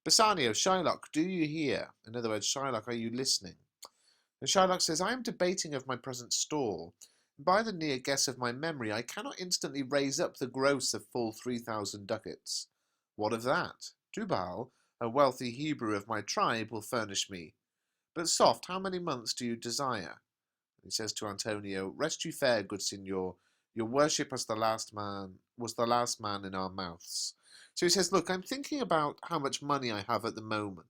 Bassanio, Shylock, do you hear? In other words, Shylock, are you listening? And Shylock says, I am debating of my present store. By the near guess of my memory, I cannot instantly raise up the gross of full 3,000 ducats. What of that? Tubal, a wealthy Hebrew of my tribe, will furnish me. But soft, how many months do you desire? He says to Antonio, Rest you fair, good signor. Your worship as the last man was the last man in our mouths. So he says, Look, I'm thinking about how much money I have at the moment.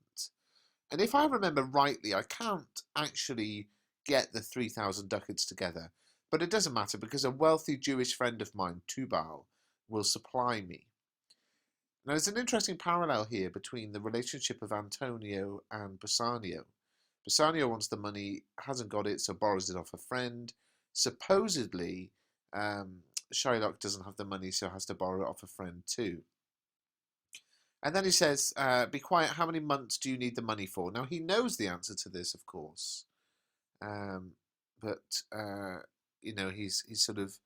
And if I remember rightly, I can't actually get the 3,000 ducats together. But it doesn't matter because a wealthy Jewish friend of mine, Tubal, will supply me. Now, there's an interesting parallel here between the relationship of Antonio and Bassanio. Bassanio wants the money, hasn't got it, so borrows it off a friend. Supposedly, Shylock doesn't have the money, so has to borrow it off a friend too. And then he says, be quiet, how many months do you need the money for? Now, he knows the answer to this, of course. But he's sort of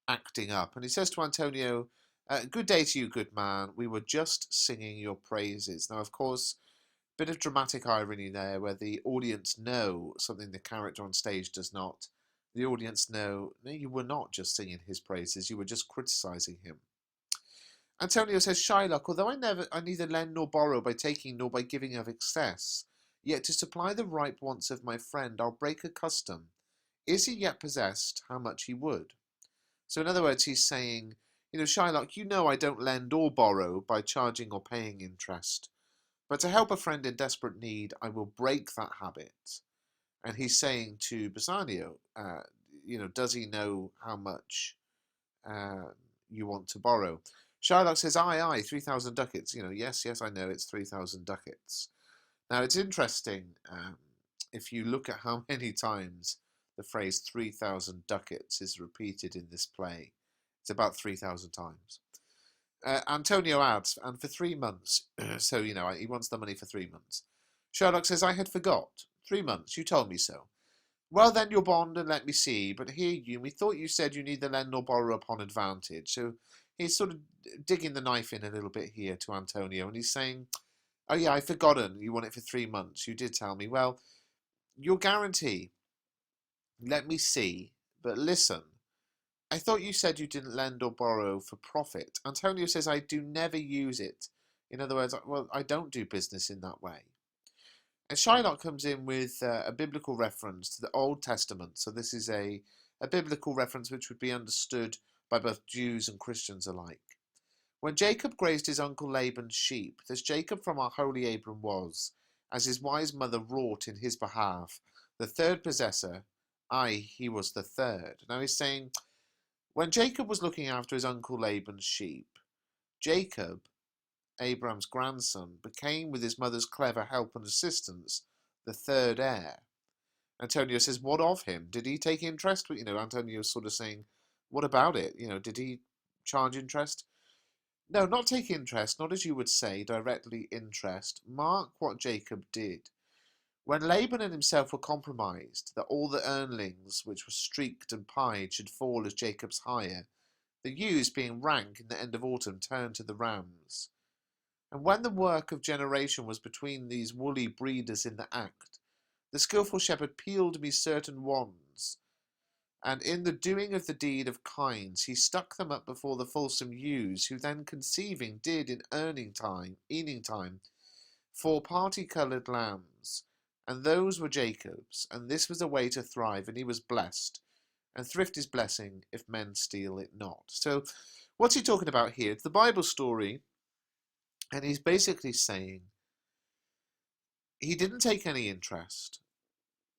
acting up. And he says to Antonio, good day to you, good man. We were just singing your praises. Now, of course, bit of dramatic irony there where the audience know something the character on stage does not. The audience know, no, you were not just singing his praises, you were just criticising him. Antonio says, Shylock, although I neither lend nor borrow by taking nor by giving of excess, yet to supply the ripe wants of my friend, I'll break a custom. Is he yet possessed, how much he would? So in other words, he's saying, Shylock, you know I don't lend or borrow by charging or paying interest. But to help a friend in desperate need, I will break that habit. And he's saying to Bassanio, does he know how much you want to borrow? Shylock says, aye, 3,000 ducats. Yes, I know it's 3,000 ducats. Now, it's interesting if you look at how many times the phrase 3,000 ducats is repeated in this play. It's about 3,000 times. Antonio adds, and for 3 months, so, he wants the money for 3 months. Shylock says, I had forgot. 3 months, you told me so. Well, then, your bond, and let me see. But hear you, we thought you said you neither lend nor borrow upon advantage. So he's sort of digging the knife in a little bit here to Antonio, and he's saying, oh, yeah, I've forgotten. You want it for 3 months. You did tell me. Well, your guarantee, let me see. But listen. I thought you said you didn't lend or borrow for profit. Antonio says, I do never use it. In other words, well, I don't do business in that way. And Shylock comes in with a biblical reference to the Old Testament. So this is a biblical reference which would be understood by both Jews and Christians alike. When Jacob grazed his uncle Laban's sheep, this Jacob from our holy Abram was, as his wise mother wrought in his behalf, the third possessor, aye, he was the third. Now he's saying, when Jacob was looking after his uncle Laban's sheep, Jacob, Abraham's grandson, became, with his mother's clever help and assistance, the third heir. Antonio says, what of him? Did he take interest? Antonio's sort of saying, what about it? Did he charge interest? No, not take interest, not as you would say, directly interest. Mark what Jacob did. When Laban and himself were compromised, that all the earnings which were streaked and pied should fall as Jacob's hire, the ewes being rank in the end of autumn turned to the rams. And when the work of generation was between these woolly breeders in the act, the skilful shepherd peeled me certain wands, and in the doing of the deed of kinds he stuck them up before the fulsome ewes, who then conceiving did in eaning time, 4 party-coloured lambs, and those were Jacob's, and this was a way to thrive, and he was blessed. And thrift is blessing if men steal it not. So what's he talking about here? It's the Bible story, and he's basically saying he didn't take any interest,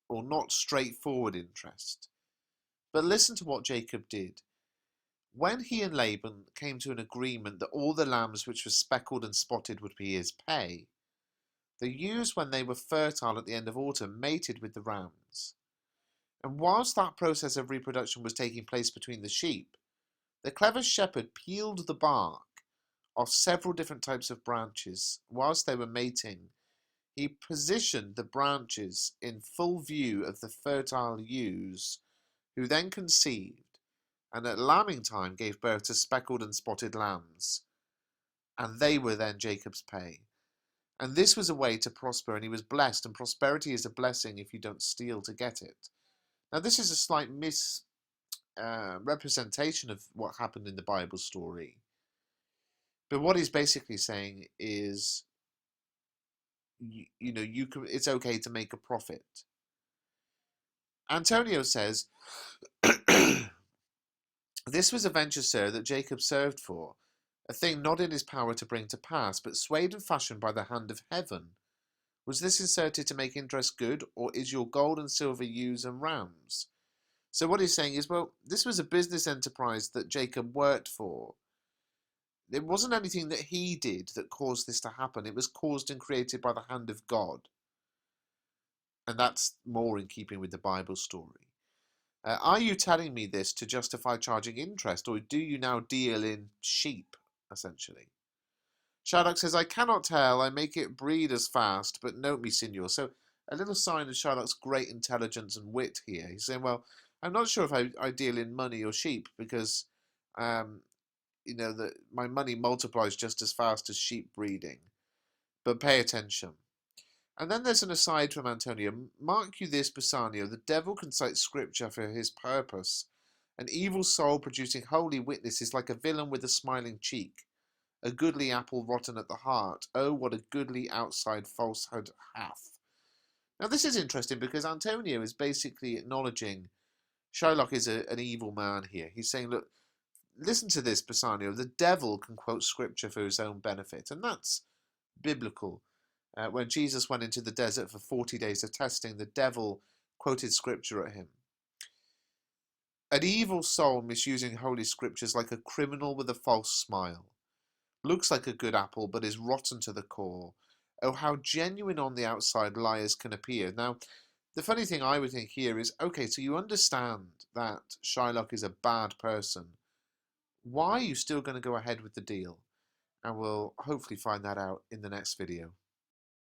or not straightforward interest. But listen to what Jacob did. When he and Laban came to an agreement that all the lambs which were speckled and spotted would be his pay, the ewes, when they were fertile at the end of autumn, mated with the rams. And whilst that process of reproduction was taking place between the sheep, the clever shepherd peeled the bark off several different types of branches. Whilst they were mating, he positioned the branches in full view of the fertile ewes, who then conceived, and at lambing time gave birth to speckled and spotted lambs. And they were then Jacob's pay. And this was a way to prosper, and he was blessed, and prosperity is a blessing if you don't steal to get it. Now, this is a slight misrepresentation of what happened in the Bible story. But what he's basically saying is, it's okay to make a profit. Antonio says, this was a venture, sir, that Jacob served for, a thing not in his power to bring to pass, but swayed and fashioned by the hand of heaven. Was this inserted to make interest good, or is your gold and silver ewes and rams? So what he's saying is, well, this was a business enterprise that Jacob worked for. It wasn't anything that he did that caused this to happen. It was caused and created by the hand of God. And that's more in keeping with the Bible story. Are you telling me this to justify charging interest, or do you now deal in sheep, essentially? Shylock says, I cannot tell, I make it breed as fast, but note me, signor. So a little sign of Shylock's great intelligence and wit here. He's saying, well, I'm not sure if I deal in money or sheep, because, that my money multiplies just as fast as sheep breeding. But pay attention. And then there's an aside from Antonio. Mark you this, Bassanio, the devil can cite scripture for his purpose. An evil soul producing holy witness is like a villain with a smiling cheek. A goodly apple rotten at the heart. Oh, what a goodly outside falsehood hath. Now this is interesting because Antonio is basically acknowledging Shylock is an evil man here. He's saying, look, listen to this, Bassanio. The devil can quote scripture for his own benefit, and that's biblical. When Jesus went into the desert for 40 days of testing, the devil quoted scripture at him. An evil soul misusing holy scriptures like a criminal with a false smile. Looks like a good apple, but is rotten to the core. Oh, how genuine on the outside liars can appear. Now, the funny thing I would think here is, okay, so you understand that Shylock is a bad person. Why are you still going to go ahead with the deal? And we'll hopefully find that out in the next video.